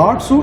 $800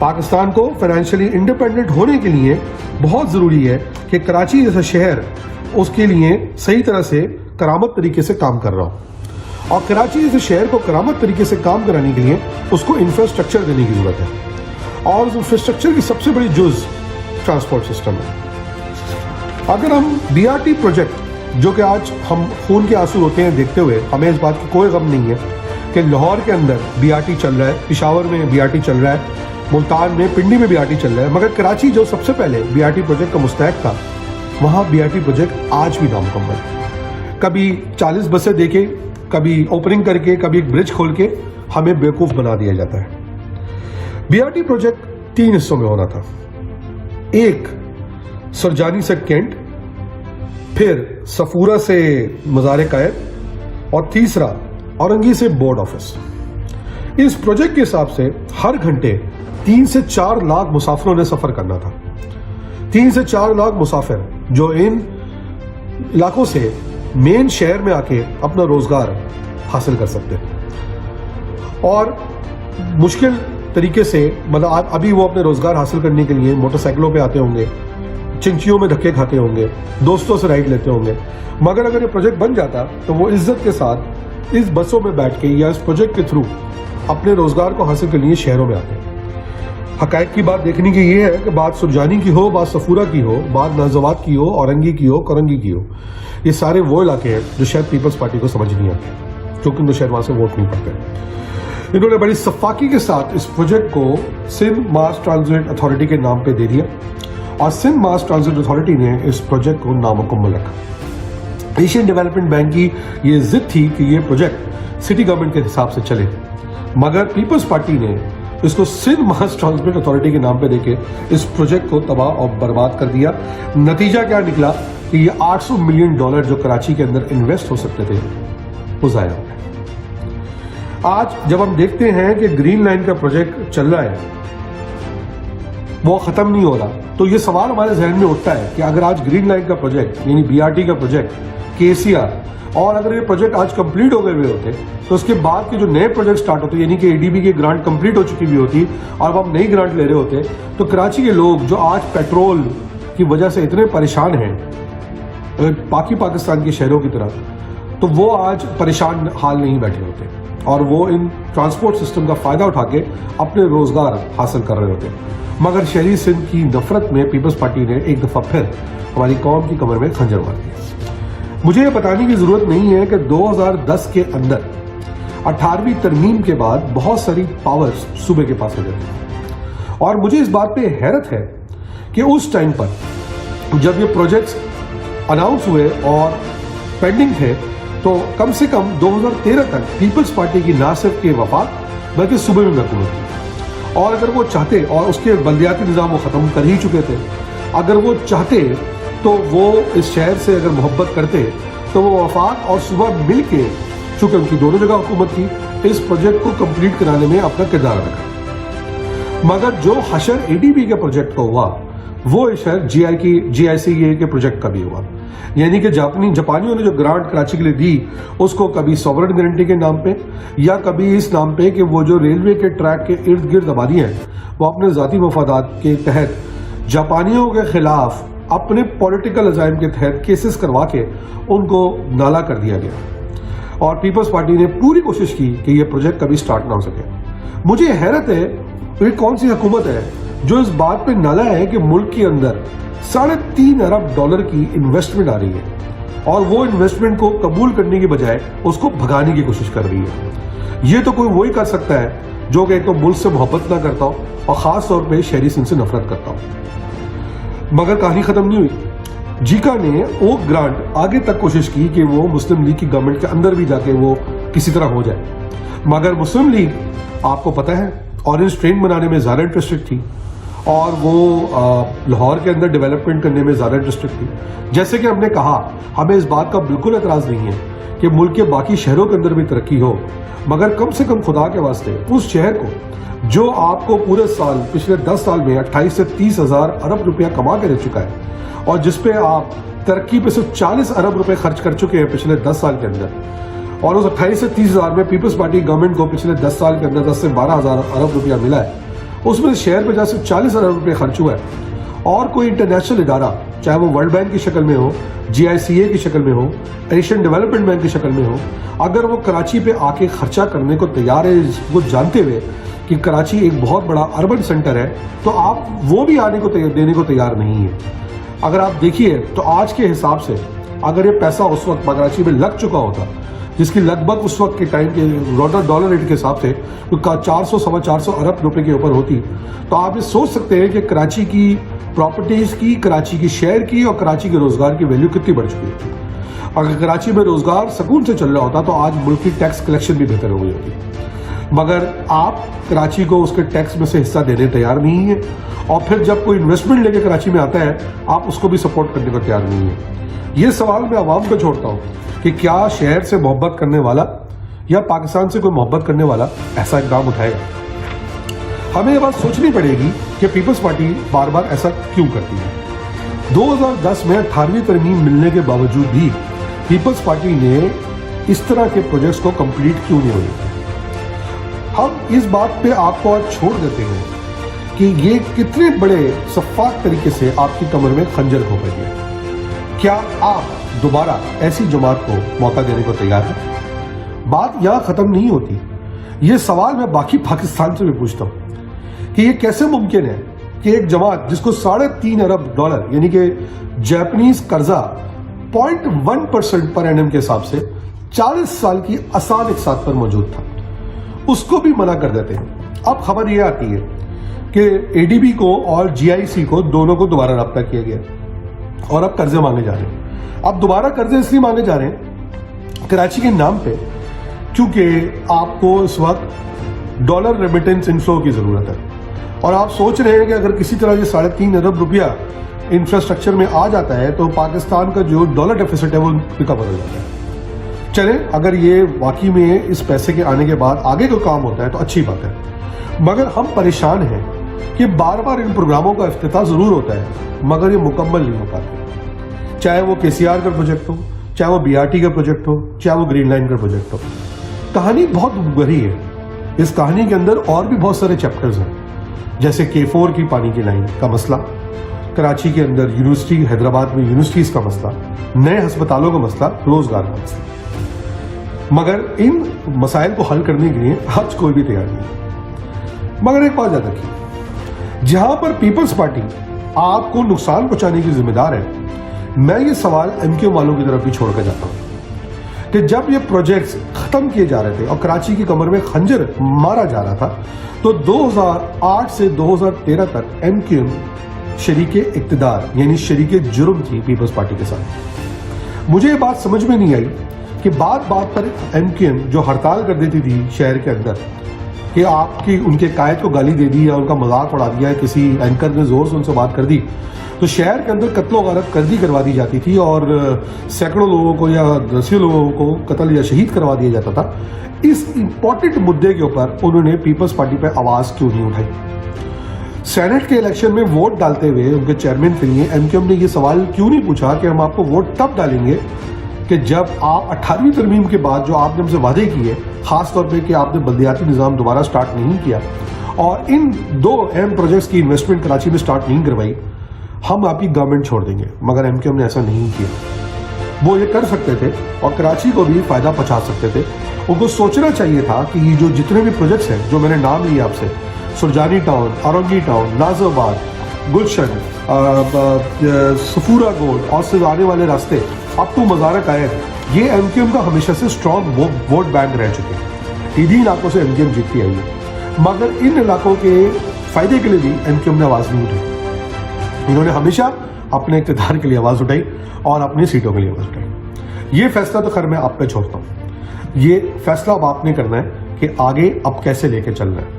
پاکستان کو financially independent ہونے کے لیے بہت ضروری ہے کہ کراچی جیسا شہر اس کے لیے صحیح طرح سے کرامت طریقے سے کام کر رہا ہو، اور کراچی جیسے شہر کو کرامت طریقے سے کام کرانے کے لیے اس کو انفراسٹرکچر دینے کی ضرورت ہے، اور اس انفراسٹرکچر کی سب سے بڑی جز ٹرانسپورٹ سسٹم ہے۔ اگر ہم BRT پروجیکٹ، جو کہ آج ہم خون کے آنسو ہوتے ہیں دیکھتے ہوئے، ہمیں اس بات کی کوئی غم نہیں ہے کہ لاہور کے اندر BRT چل رہا ہے، پشاور میں BRT چل رہا ہے، ملتان میں، پنڈی میں BRT چل رہا ہے، مگر کراچی جو سب سے پہلے BRT پروجیکٹ کا مستحق تھا، وہاں BRT پروجیکٹ آج بھی نامکمل ہے۔ کبھی 40 بسیں دے کے، کبھی اوپننگ کر کے، کبھی ایک برج کھول کے ہمیں بیوقوف بنا دیا جاتا ہے۔ BRT پروجیکٹ 3 حصوں میں ہونا تھا، ایک سرجانی سے کینٹ، پھر صفورہ سے مزار قائد، اور تیسرا اورنگی سے بورڈ آفس۔ اس پروجیکٹ کے حساب سے ہر گھنٹے 3 سے 4 لاکھ مسافروں نے سفر کرنا تھا، 3 سے 4 لاکھ مسافر جو ان علاقوں سے مین شہر میں آ کے اپنا روزگار حاصل کر سکتے ہیں، اور مشکل طریقے سے مطلب ابھی وہ اپنے روزگار حاصل کرنے کے لیے موٹر سائیکلوں پہ آتے ہوں گے، چنچیوں میں دھکے کھاتے ہوں گے، دوستوں سے رائڈ لیتے ہوں گے، مگر اگر یہ پروجیکٹ بن جاتا تو وہ عزت کے ساتھ اس بسوں میں بیٹھ کے یا اس پروجیکٹ کے تھرو اپنے روزگار کو حاصل کرنے شہروں میں آتے ہیں۔ حقائق کی بات دیکھنے کی یہ ہے کہ بات سرجانی کی ہو، بات صفورہ کی ہو، بات نازوات کی ہو، اورنگی کی ہو، کرنگی کی ہو، یہ سارے وہ علاقے ہیں جو شاید پیپلز پارٹی کو سمجھ نہیں آتے، کیونکہ ان شاید وہاں سے ووٹ نہیں پڑتے۔ انہوں نے بڑی شفافی کے ساتھ اس پروجیکٹ کو سندھ ماس ٹرانزٹ اتھارٹی کے نام پہ دے دیا، اور سندھ ماس ٹرانزٹ اتھارٹی نے اس پروجیکٹ کو نامکمل رکھا۔ ایشین ڈیولپمنٹ بینک کی یہ ضد تھی کہ یہ پروجیکٹ سٹی گورنمنٹ کے حساب سے چلے، مگر پیپلز پارٹی نے اس کو سندھ ماس ٹرانسپورٹ اتھارٹی کے نام پہ دے کے اس پروجیکٹ کو تباہ اور برباد کر دیا۔ نتیجہ کیا نکلا کہ یہ $800 ملین جو کراچی کے اندر انویسٹ ہو سکتے تھے وہ ضائع ہو گئے۔ آج جب ہم دیکھتے ہیں کہ گرین لائن کا پروجیکٹ چل رہا ہے، وہ ختم نہیں ہو رہا، تو یہ سوال ہمارے ذہن میں اٹھتا ہے کہ اگر آج گرین لائن کا پروجیکٹ یعنی BRT کا پروجیکٹ، KCR، اور اگر یہ پروجیکٹ آج کمپلیٹ ہو گئے ہوئے ہوتے تو اس کے بعد کے جو نئے پروجیکٹ سٹارٹ ہوتے، یعنی کہ ADB کی گرانٹ کمپلیٹ ہو چکی بھی ہوتی اور اب ہم نئی گرانٹ لے رہے ہوتے، تو کراچی کے لوگ جو آج پیٹرول کی وجہ سے اتنے پریشان ہیں باقی پاکستان کے شہروں کی طرح، تو وہ آج پریشان حال نہیں بیٹھے ہوتے، اور وہ ان ٹرانسپورٹ سسٹم کا فائدہ اٹھا کے اپنے روزگار حاصل کر رہے ہوتے۔ مگر شہری سندھ کی نفرت میں پیپلز پارٹی نے ایک دفعہ پھر ہماری قوم کی کمر میں خنجر مار دیا۔ مجھے یہ بتانے کی ضرورت نہیں ہے کہ 2010 کے اندر 18ویں ترمیم کے بعد بہت ساری پاورز صوبے کے پاس ہو جاتی ہیں، اور مجھے اس بات پہ حیرت ہے کہ اس ٹائم پر جب یہ پروجیکٹس اناؤنس ہوئے اور پینڈنگ تھے، تو کم سے کم 2013 تک پیپلز پارٹی کی نہ صرف کے وفاق بلکہ صوبے میں حکومت تھی، اور اگر وہ چاہتے، اور اس کے بلدیاتی نظام وہ ختم کر ہی چکے تھے، اگر وہ چاہتے تو وہ اس شہر سے اگر محبت کرتے تو وہ وفاق اور صوبہ مل کے، چونکہ ان کی دونوں جگہ حکومت تھی، اس پروجیکٹ کو کمپلیٹ کرانے میں اپنا کردار ادا کرتے۔ مگر جو حشر ADB کے پروجیکٹ کا ہوا، وہ حشر GICA کے پروجیکٹ کا بھی ہوا، یعنی کہ جاپانیوں نے جو گرانٹ کراچی کے لیے دی، اس کو کبھی سوورن گارنٹی کے نام پہ، یا کبھی اس نام پہ کہ وہ جو ریلوے کے ٹریک کے ارد گرد آبادی ہیں، وہ اپنے ذاتی مفادات کے تحت جاپانیوں کے خلاف اپنے پولیٹیکل عزائم کے تحت کیسز کروا کے ان کو نالا کر دیا گیا، اور پیپلز پارٹی نے پوری کوشش کی کہ یہ پروجیکٹ کبھی سٹارٹ نہ ہو سکے۔ مجھے حیرت ہے یہ کون سی حکومت ہے جو اس بات پہ نالا ہے کہ ملک کے اندر $3.5 ارب کی انویسٹمنٹ آ رہی ہے، اور وہ انویسٹمنٹ کو قبول کرنے کی بجائے اس کو بھگانے کی کوشش کر رہی ہے۔ یہ تو کوئی وہی کر سکتا ہے جو کہ ایک تو ملک سے محبت نہ کرتا ہو اور خاص طور پہ شہری سندھ سے نفرت کرتا ہو۔ مگر کہانی ختم نہیں ہوئی۔ جیکا نے اوک گرانٹ آگے تک کوشش کی کہ وہ مسلم لیگ کی گورنمنٹ کے اندر بھی جا کے وہ کسی طرح ہو جائے، مگر مسلم لیگ آپ کو پتہ ہے اورنج ٹرین بنانے میں زیادہ انٹرسٹڈ تھی، اور وہ لاہور کے اندر ڈیولپمنٹ کرنے میں زیادہ انٹرسٹڈ تھی۔ جیسے کہ ہم نے کہا، ہمیں اس بات کا بالکل اعتراض نہیں ہے کہ ملک کے باقی شہروں کے اندر بھی ترقی ہو، مگر کم سے کم خدا کے واسطے اس شہر کو جو آپ کو پورے سال پچھلے 10 سال میں 28 سے 30 ہزار ارب روپیہ کما کے دے چکا ہے، اور جس پہ آپ ترقی پہ صرف 40 ارب روپے خرچ کر چکے ہیں پچھلے 10 سال کے اندر، اور اس 28 سے 30 ہزار میں پیپلز پارٹی گورنمنٹ کو پچھلے 10 سال کے اندر 10 سے 12 ہزار ارب روپیہ ملا ہے، اس میں شہر پہ جیسے 40 ارب روپے خرچ ہوا ہے، اور کوئی انٹرنیشنل ادارہ چاہے وہ ورلڈ بینک کی شکل میں ہو، GICA کی شکل میں ہو، ایشین ڈیولپمنٹ بینک کی شکل میں ہو، اگر وہ کراچی پہ آ کے خرچہ کرنے کو تیار ہے، وہ جانتے ہوئے کہ کراچی ایک بہت بڑا اربن سینٹر ہے، تو آپ وہ بھی آنے کو دینے کو تیار نہیں ہے۔ اگر آپ دیکھیے تو آج کے حساب سے اگر یہ پیسہ اس وقت کراچی میں لگ چکا ہوتا، جس کی لگ بھگ اس وقت کے ٹائم کے ڈالر ریٹ کے حساب سے 400-450 ارب روپے کے اوپر ہوتی، تو آپ یہ سوچ سکتے ہیں کہ کراچی کی پراپرٹیز کی، کراچی کی شہر کی اور کراچی کے روزگار کی ویلیو کتنی بڑھ چکی ہے۔ اگر کراچی میں روزگار سکون سے چل رہا ہوتا تو آج ملک کی ٹیکس کلیکشن بھی بہتر ہو گئی ہوتی، مگر آپ کراچی کو اس کے ٹیکس میں سے حصہ دینے تیار نہیں ہیں، اور پھر جب کوئی انویسٹمنٹ لے کے کراچی میں آتا ہے آپ اس کو بھی سپورٹ کرنے کو تیار نہیں ہیں۔ یہ سوال میں عوام کو چھوڑتا ہوں کہ کیا شہر سے محبت کرنے والا یا پاکستان سے کوئی محبت کرنے والا ایسا اقدام اٹھائے گا؟ ہمیں یہ بات سوچنی پڑے گی کہ پیپلز پارٹی بار بار ایسا کیوں کرتی ہے۔ 2010 میں 18ویں ترمیم ملنے کے باوجود بھی پیپلز پارٹی نے اس طرح کے پروجیکٹس کو کمپلیٹ کیوں نہیں ہوئے؟ ہم اس بات پہ آپ کو آج چھوڑ دیتے ہیں کہ یہ کتنے بڑے شفاف طریقے سے آپ کی کمر میں خنجر گھو گئی ہے۔ کیا آپ دوبارہ ایسی جماعت کو موقع دینے کو تیار ہیں؟ بات یہاں ختم نہیں ہوتی، یہ سوال میں باقی پاکستان سے بھی پوچھتا ہوں کہ یہ کیسے ممکن ہے کہ ایک جماعت جس کو 3.5 ارب ڈالر یعنی کہ جاپنیز قرضہ 0.1% پر اینم کے حساب سے 40 سال کی آسان اقساط پر موجود تھا، اس کو بھی منع کر دیتے ہیں۔ اب خبر یہ آتی ہے کہ ADB کو اور GIC کو دونوں کو دوبارہ رابطہ کیا گیا اور اب قرضے مانگے جا رہے ہیں۔ اب دوبارہ قرضے اس لیے مانگے جا رہے ہیں کراچی کے نام پہ کیونکہ آپ کو اس وقت ڈالر ریمیٹنس انفلو کی ضرورت ہے، اور آپ سوچ رہے ہیں کہ اگر کسی طرح یہ 3.5 ارب روپیہ انفراسٹرکچر میں آ جاتا ہے تو پاکستان کا جو ڈالر ڈیفیسٹ ہے وہ ریکور ہو جاتا ہے۔ چلیں اگر یہ واقعی میں اس پیسے کے آنے کے بعد آگے کو کام ہوتا ہے تو اچھی بات ہے، مگر ہم پریشان ہیں کہ بار بار ان پروگراموں کا افتتاح ضرور ہوتا ہے مگر یہ مکمل نہیں ہو پاتے، چاہے وہ KCR کا پروجیکٹ ہو، چاہے وہ BRT کا پروجیکٹ ہو، چاہے وہ گرین لائن کا پروجیکٹ ہو۔ کہانی بہت گہری ہے، اس کہانی کے اندر اور بھی بہت سارے چیپٹرز ہیں، جیسے K4 کی پانی کی لائن کا مسئلہ، کراچی کے اندر یونیورسٹی، حیدرآباد میں یونیورسٹیز کا مسئلہ، نئے ہسپتالوں کا مسئلہ، روزگار کا مسئلہ، مگر ان مسائل کو حل کرنے کے لیے آج کوئی بھی تیار نہیں۔ مگر ایک بات یاد رکھیے، جہاں پر پیپلز پارٹی آپ کو نقصان پہنچانے کی ذمہ دار ہے، میں یہ سوال MQ والوں کی طرف بھی چھوڑ کر جاتا ہوں کہ جب یہ پروجیکٹس ختم کیے جا رہے تھے اور کراچی کی کمر میں خنجر مارا جا رہا تھا تو 2008 سے 2013 تک MQ شریک اقتدار یعنی شریک جرم تھی پیپلز پارٹی کے ساتھ۔ مجھے یہ بات سمجھ میں نہیں آئی کہ بات بات پر MQ جو ہڑتال کر دیتی تھی شہر کے اندر کہ آپ کی ان کے قائد کو گالی دے دی یا ان کا مذاق اڑا دیا، کسی اینکر نے زور سے ان سے بات کر دی تو شہر کے اندر قتل و غارت کردی کروا دی جاتی تھی اور سینکڑوں لوگوں کو یا دسیوں لوگوں کو قتل یا شہید کروا دیا جاتا تھا۔ اس امپورٹنٹ مدعے کے اوپر انہوں نے پیپلز پارٹی پہ آواز کیوں نہیں اٹھائی؟ سینٹ کے الیکشن میں ووٹ ڈالتے ہوئے ان کے چیئرمین کے لیے MQ نے یہ سوال کیوں نہیں پوچھا کہ ہم آپ کو ووٹ تب ڈالیں گے کہ جب آپ 18ویں ترمیم کے بعد جو آپ نے ہم سے وعدے کیے، خاص طور پہ کہ آپ نے بلدیاتی نظام دوبارہ سٹارٹ نہیں کیا اور ان 2 اہم پروجیکٹس کی انویسٹمنٹ کراچی میں سٹارٹ نہیں کروائی، ہم آپ کی گورنمنٹ چھوڑ دیں گے۔ مگر MQ نے ایسا نہیں کیا۔ وہ یہ کر سکتے تھے اور کراچی کو بھی فائدہ پہنچا سکتے تھے۔ ان کو سوچنا چاہیے تھا کہ یہ جو جتنے بھی پروجیکٹس ہیں جو میں نے نام لیے آپ سے، سرجانی ٹاؤن، آرنگی ٹاؤن، ناظر آباد، گلشن، سفورہ گولڈ اور سے آنے والے راستے اب تو مزارک آئے ہیں، یہ MQ کا ہمیشہ سے اسٹرانگ ووٹ بینک رہ چکے ہیں۔ انہی علاقوں سے MQ جیتتی آئی ہے، مگر ان علاقوں کے فائدے کے لیے بھی MQ نے آواز نہیں اٹھائی۔ انہوں نے ہمیشہ اپنے اقتدار کے لیے آواز اٹھائی اور اپنی سیٹوں کے لیے آواز اٹھائی۔ یہ فیصلہ تو خیر میں آپ پہ چھوڑتا ہوں، یہ فیصلہ اب آپ نے کرنا ہے کہ آگے اب کیسے لے کے چلنا ہے۔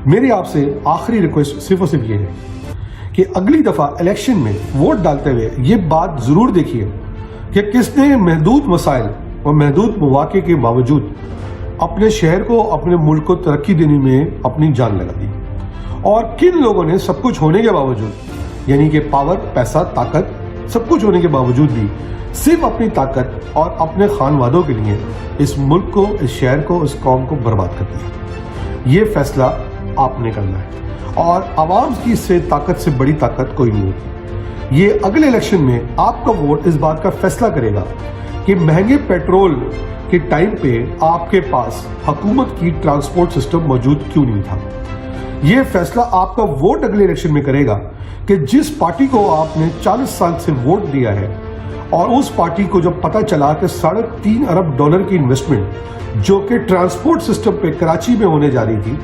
میری آپ سے آخری ریکویسٹ صرف اور صرف یہ ہے کہ اگلی دفعہ الیکشن میں ووٹ ڈالتے ہوئے یہ بات ضرور دیکھیے کہ کس نے محدود مسائل اور محدود مواقع کے باوجود اپنے شہر کو، اپنے ملک کو ترقی دینے میں اپنی جان لگا دی، اور کن لوگوں نے سب کچھ ہونے کے باوجود، یعنی کہ پاور، پیسہ، طاقت سب کچھ ہونے کے باوجود بھی صرف اپنی طاقت اور اپنے خانوادوں کے لیے اس ملک کو، اس شہر کو، اس قوم کو برباد کر دیا۔ یہ فیصلہ آپ نے کرنا ہے۔ اور عوام کی اس سے طاقت سے بڑی طاقت کوئی نہیں ہوتی. یہ اگلے الیکشن میں آپ کا ووٹ اس بات کا فیصلہ کرے گا کہ مہنگے پیٹرول کے ٹائم پہ آپ کے پاس حکومت کی ٹرانسپورٹ سسٹم موجود کیوں نہیں تھا. یہ فیصلہ آپ کا ووٹ اگلے الیکشن میں کرے گا کہ جس پارٹی کو آپ نے 40 سال سے ووٹ دیا ہے اور اس پارٹی کو جب پتہ چلا کہ $3.5 ارب کی انویسٹمنٹ جو کہ ٹرانسپورٹ سسٹم پہ کراچی میں ہونے جا رہی تھی,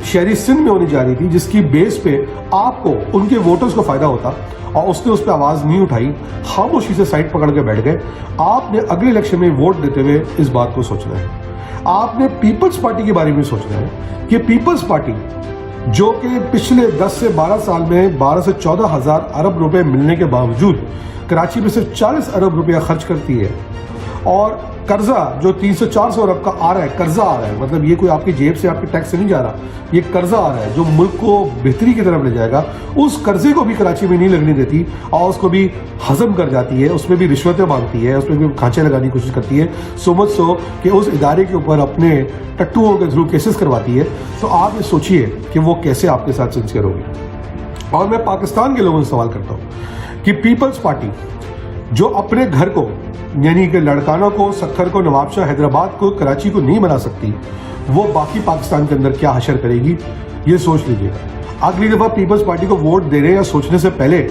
شہری سندھ میں ہونے جا رہی تھی, جس کی بیس پہ آپ کو ان کے ووٹرز کو فائدہ ہوتا, اور اس نے اس پہ آواز نہیں اٹھائی, خاموشی سے سائٹ پکڑ کے بیٹھ گئے. آپ نے اگلے الیکشن میں ووٹ دیتے ہوئے اس بات کو سوچنا ہے. آپ نے پیپلز پارٹی کے بارے میں سوچنا ہے کہ پیپلز پارٹی جو کہ پچھلے 10 سے 12 سال میں 12 سے 14 ہزار ارب روپے ملنے کے باوجود کراچی میں صرف 40 ارب روپیہ خرچ کرتی ہے, اور قرضہ جو 300 400 ارب کا آ رہا ہے, قرضہ آ رہا ہے, مطلب یہ کوئی آپ کی جیب سے آپ کے ٹیکس سے نہیں جا رہا, یہ قرضہ آ رہا ہے جو ملک کو بہتری کی طرف لے جائے گا, اس قرضے کو بھی کراچی میں نہیں لگنے دیتی اور اس کو بھی ہضم کر جاتی ہے, اس میں بھی رشوتیں مانگتی ہے, اس میں بھی کھانچے لگانے کی کوشش کرتی ہے, سو کہ اس ادارے کے اوپر اپنے ٹٹوؤں کے تھرو کیسز کرواتی ہے. تو آپ یہ سوچئے کہ وہ کیسے آپ کے ساتھ سنسیئر ہوگی. اور میں پاکستان کے لوگوں سے سوال کرتا ہوں کہ پیپلز پارٹی جو اپنے گھر کو یعنی کہ لڑکانہ کو, سکھر کو, نواب شاہ, حیدرآباد کو, کراچی کو نہیں بنا سکتی, وہ باقی پاکستان کے اندر کیا حشر کرے گی, یہ سوچ لیجیے گا. اگلی دفعہ پیپلز پارٹی کو ووٹ دینے یا سوچنے سے پہلے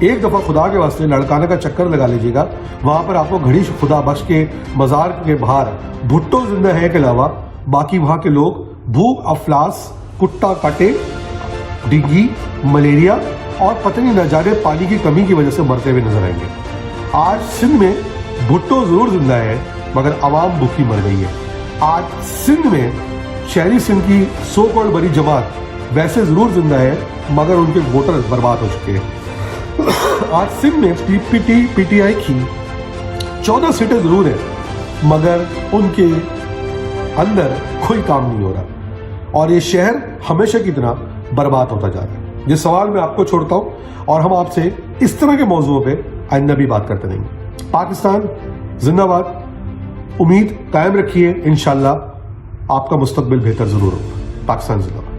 ایک دفعہ خدا کے واسطے لڑکانہ کا چکر لگا لیجیے گا. وہاں پر آپ کو گھڑی خدا بخش کے مزار کے باہر بھٹو زندہ ہے کے علاوہ باقی وہاں کے لوگ بھوک, افلاس, کٹا کاٹے, ڈینگی, ملیریا اور پتہ نہیں نہ جانے پانی کی کمی کی وجہ سے مرتے ہوئے نظر آئیں گے. آج سندھ میں بھٹو ضرور زندہ ہے مگر عوام بھوکی مر گئی ہے. آج سندھ میں شہری سندھ کی سو کروڑ بڑی جماعت ویسے ضرور زندہ ہے مگر ان کے ووٹر برباد ہو چکے ہیں. آج سندھ میں پی ٹی آئی کی 14 سیٹیں ضرور ہیں مگر ان کے اندر کوئی کام نہیں ہو رہا اور یہ شہر ہمیشہ کی طرح برباد ہوتا جا رہا ہے. یہ سوال میں آپ کو چھوڑتا ہوں اور ہم آپ سے اس طرح کے موضوعوں پہ آئندہ بھی بات کرتے رہیں گے. پاکستان زندہ باد. امید قائم رکھیے, انشاءاللہ آپ کا مستقبل بہتر ضرور ہوگا. پاکستان زندہ باد.